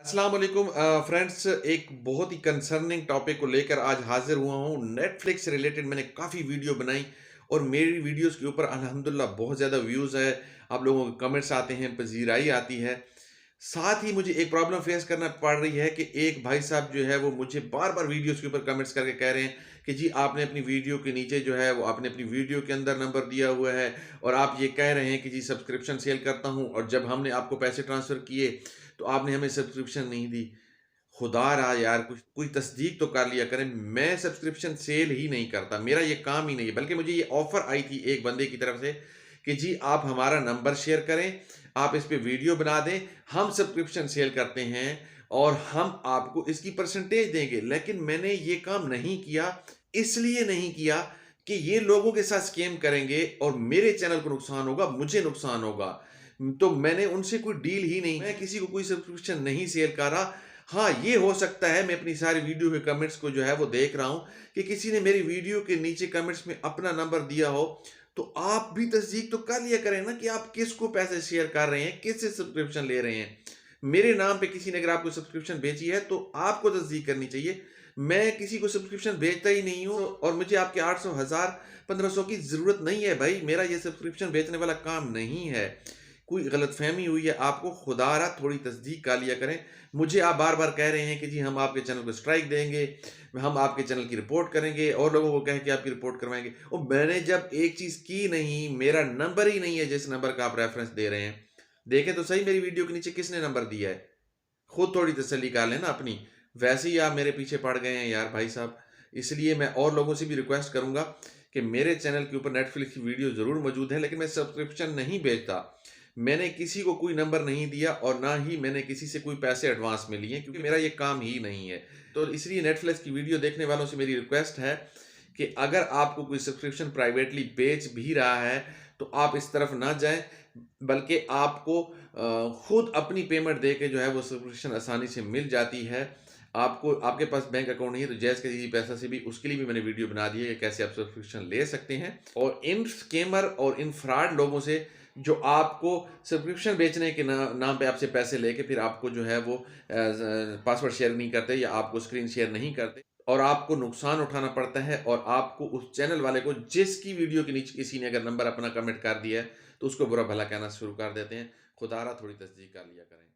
अस्सलाम वालेकुम फ्रेंड्स। एक बहुत ही कंसर्निंग टॉपिक को लेकर आज हाजिर हुआ हूँ। नेटफ्लिक्स से रिलेटेड मैंने काफ़ी वीडियो बनाई और मेरी वीडियोस के ऊपर अल्हम्दुलिल्लाह बहुत ज़्यादा व्यूज़ है। आप लोगों के कमेंट्स आते हैं, पजीराई आती है। साथ ही मुझे एक प्रॉब्लम फेस करना पड़ रही है कि एक भाई साहब जो है वो मुझे बार बार वीडियोस के ऊपर कमेंट्स करके कह रहे हैं कि जी आपने अपनी वीडियो के नीचे जो है वो आपने अपनी वीडियो के अंदर नंबर दिया हुआ है और आप ये कह रहे हैं कि जी सब्सक्रिप्शन सेल करता हूँ, और जब हमने आपको पैसे ट्रांसफ़र किए तो आपने हमें सब्सक्रिप्शन नहीं दी। खुदा रहा यार, कुछ कोई तस्दीक तो कर लिया करें। मैं सब्सक्रिप्शन सेल ही नहीं करता, मेरा ये काम ही नहीं है। बल्कि मुझे ये ऑफ़र आई थी एक बंदे की तरफ से कि जी आप हमारा नंबर शेयर करें, आप इस पे वीडियो बना दें, हम सब्सक्रिप्शन सेल करते हैं और हम आपको इसकी परसेंटेज देंगे। लेकिन मैंने ये काम नहीं किया, इसलिए नहीं किया कि ये लोगों के साथ स्कैम करेंगे और मेरे चैनल को नुकसान होगा, मुझे नुकसान होगा। तो मैंने उनसे कोई डील ही नहीं, मैं किसी को कोई सब्सक्रिप्शन नहीं सेल कर रहा। हाँ, ये हो सकता है मैं अपनी सारी वीडियो के कमेंट्स को जो है वो देख रहा हूँ कि किसी ने मेरी वीडियो के नीचे कमेंट्स में अपना नंबर दिया हो, तो आप भी तस्दीक तो कर लिया करें ना कि आप किसको पैसे शेयर कर रहे हैं, किससे सब्सक्रिप्शन ले रहे हैं। मेरे नाम पे किसी ने अगर आपको सब्सक्रिप्शन बेची है तो आपको तस्दीक करनी चाहिए। मैं किसी को सब्सक्रिप्शन बेचता ही नहीं हूँ और मुझे आपके 800, 1000, 1500 की ज़रूरत नहीं है भाई। मेरा ये सब्सक्रिप्शन बेचने वाला काम नहीं है। कोई गलतफ़हमी हुई है आपको, खुदारा थोड़ी तस्दीक कर लिया करें। मुझे आप बार-बार कह रहे हैं कि जी हम आपके चैनल को स्ट्राइक देंगे, हम आपके चैनल की रिपोर्ट करेंगे और लोगों को कह के आपकी रिपोर्ट करवाएँगे। और मैंने जब एक चीज़ की नहीं, मेरा नंबर ही नहीं है जिस नंबर का आप रेफ़रेंस दे रहे हैं। देखें तो सही मेरी वीडियो के नीचे किसने नंबर दिया है। खुद थोड़ी तसल्ली कर लें ना अपनी। वैसे ही आप मेरे पीछे पड़ गए हैं यार भाई साहब। इसलिए मैं और लोगों से भी रिक्वेस्ट करूँगा कि मेरे चैनल के ऊपर नेटफ्लिक्स की वीडियो ज़रूर मौजूद है, लेकिन मैं सब्सक्रिप्शन नहीं बेचता। मैंने किसी को कोई नंबर नहीं दिया और ना ही मैंने किसी से कोई पैसे एडवांस में लिए, क्योंकि मेरा ये काम ही नहीं है। तो इसलिए नेटफ्लिक्स की वीडियो देखने वालों से मेरी रिक्वेस्ट है कि अगर आपको कोई सब्सक्रिप्शन प्राइवेटली बेच भी रहा है, तो आप इस तरफ ना जाएँ, बल्कि आपको खुद अपनी पेमेंट दे के जो है वो सब्सक्रिप्शन आसानी से मिल जाती है। आपको आपके पास बैंक अकाउंट नहीं है तो जैज़ कीजिए पैसा से भी, उसके लिए भी मैंने वीडियो बना दी है कि कैसे आप सब्सक्रिप्शन ले सकते हैं। और इन स्कैमर और इन फ्रॉड लोगों से जो आपको सब्सक्रिप्शन बेचने के नाम पे आपसे पैसे लेके फिर आपको जो है वो पासवर्ड शेयर नहीं करते या आपको स्क्रीन शेयर नहीं करते और आपको नुकसान उठाना पड़ता है, और आपको उस चैनल वाले को जिसकी वीडियो के नीचे किसी ने अगर नंबर अपना कमेंट कर दिया है तो उसको बुरा भला कहना शुरू कर देते हैं। खुदारा थोड़ी तस्दीक कर लिया करें।